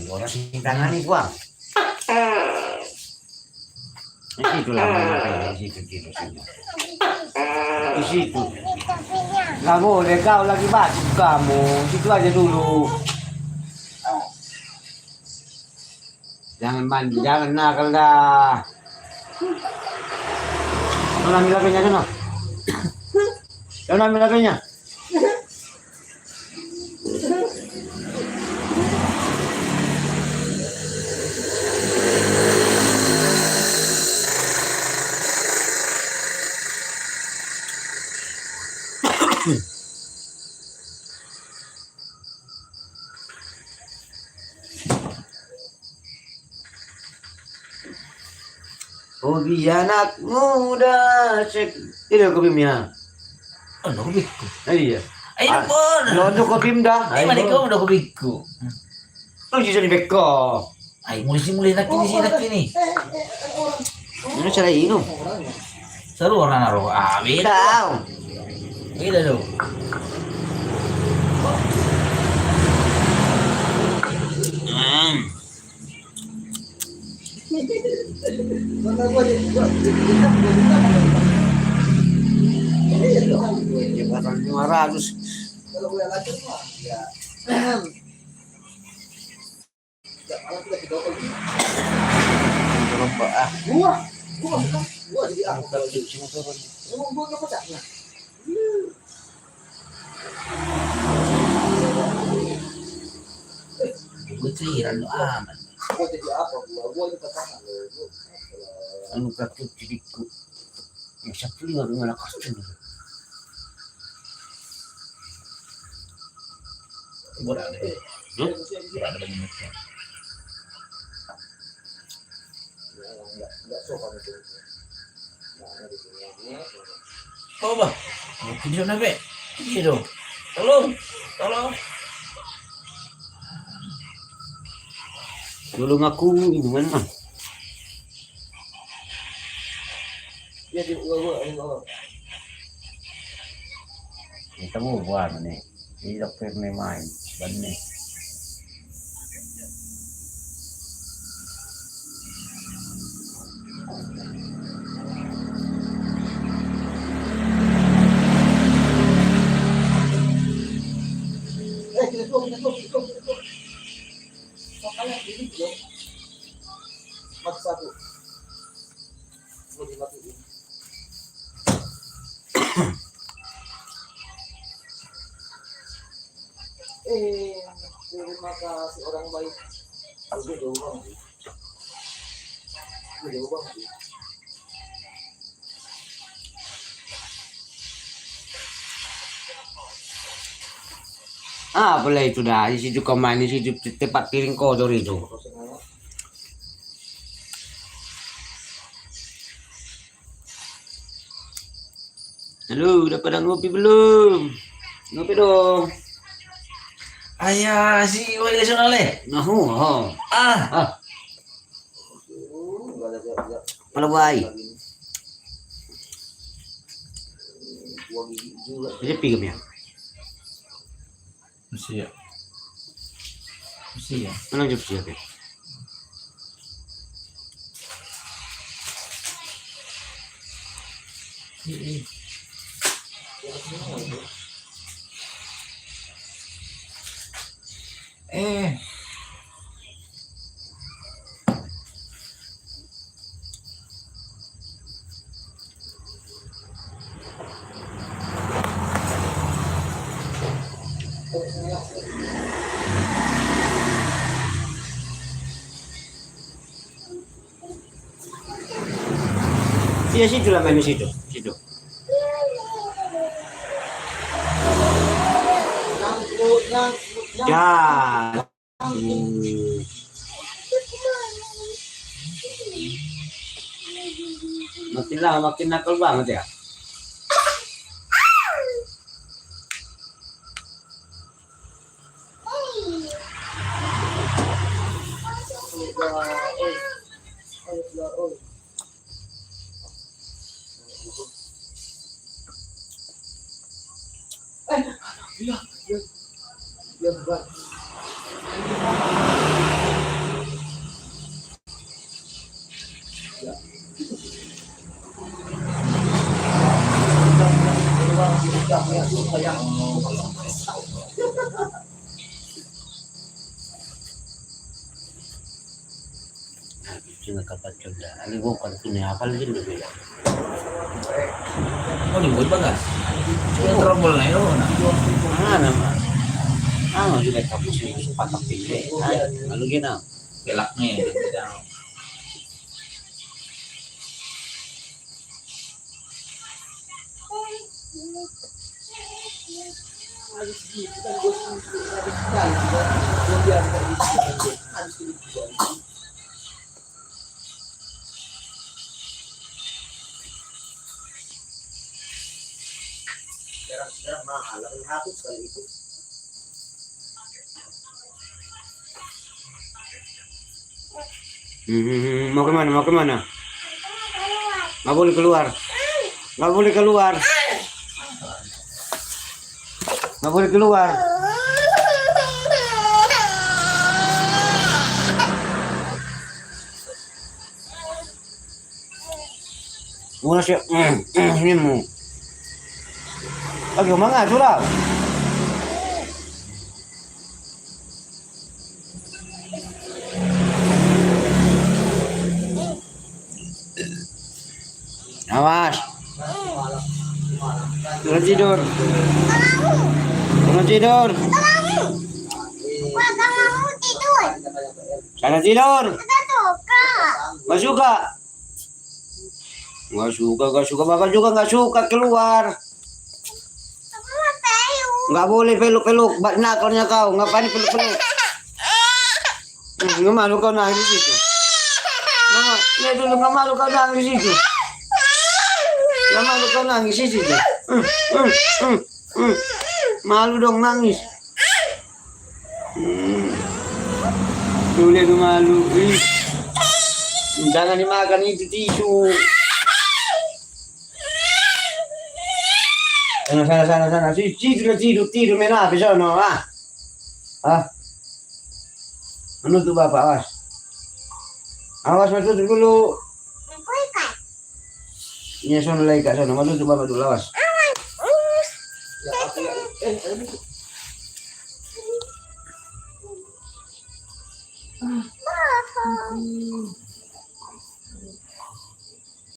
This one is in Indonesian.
orang tangani gua. Di situ lah makanya di situ sini. Di situ. Nggak boleh kau lagi batuk kamu. Situ aja dulu. Jangan mandi, jangan nakal dah. Mana ambil HP-nya sana? Jangan ambil HP-nya. Hobi anak muda cek ini kopimnya. Ano kubikku? Iya. Ay pon. Londo kopim dah. Ay mani ko udah kubikku. Lu bisa di beko. Ay muli nak ini. Ini cara inum. Seru orang naruh. Ah beda. Kau. Beda dong. Jabatan 500. Kalau gue lagi mah ya. Gua jadi apa? Emang gua enggak pecahnya. Gue cairan lo aman. Gua jadi apa? Gua di tangan lo. Anu katut jadiku. Ya sapli dengan kostum. Berada deh. Berada banyak macam. Enggak sopan itu. Nah, di sini. Oh bah. Video nabe. Gitu. Tolong. Tolong aku ini mana? Ya di gua. Kita mau buat nih. Ini dokter nih main. Benih. Kita. Makanya ini belum mati satu. Gua dimatiin. Terima kasih orang baik. Udah jauh banget. Ah, boleh itu dah. Di situ main di situ tempat piring kotor itu. Halo, udah pada ngopi belum? Ngopi dong. Ayah si Wali Nasional Nah, Ah. Malah baik. Jadi pigam ya. Mesti ya. Mana jauh siapa? Iya situ lah main di situ. Ya. Makin nakal banget ya. Ya, bukan. Cuma kapat coba. Ini bukan punya apa lagi dulu ya. Oh, di buat bagas. Saya trouble na yun. Naman. Juga tapos yung patak pili. Ano gina? Kelak niya. Harus gitu kan bos harus sekali kemudian dari itu harus gitu. Sekarang mahal, lebih hapus kali itu. Mau kemana? Mau kemana? Nggak boleh keluar. Nggak boleh keluar. Nggak boleh keluar. Muna siya. Ini mo. Pag mga suraw. Awas. Jangan tidur. Jangan tidur. Wah, kamu mau tidur. Sana tidur. Kita suka. Nggak suka. Nggak suka keluar. Aku mau peluk. Nggak boleh peluk-peluk. Nakalnya kau. Ngapain peluk-peluk? Nggak malu kau nangis itu. Nggak dulu nggak malu kau nangis itu. Nggak malu kau nangis itu. Malu dong nangis. Boleh tuh malu. Jangan dimakan itu tisu. Sana. Tidur main apa sono, ah? Ano tuh bapak, awas. Awas masuk dulu. Aku ikan. Ini sono lagi kak sono, masuk tuh bapak dulu, awas. Ya, aku ya. Bapak.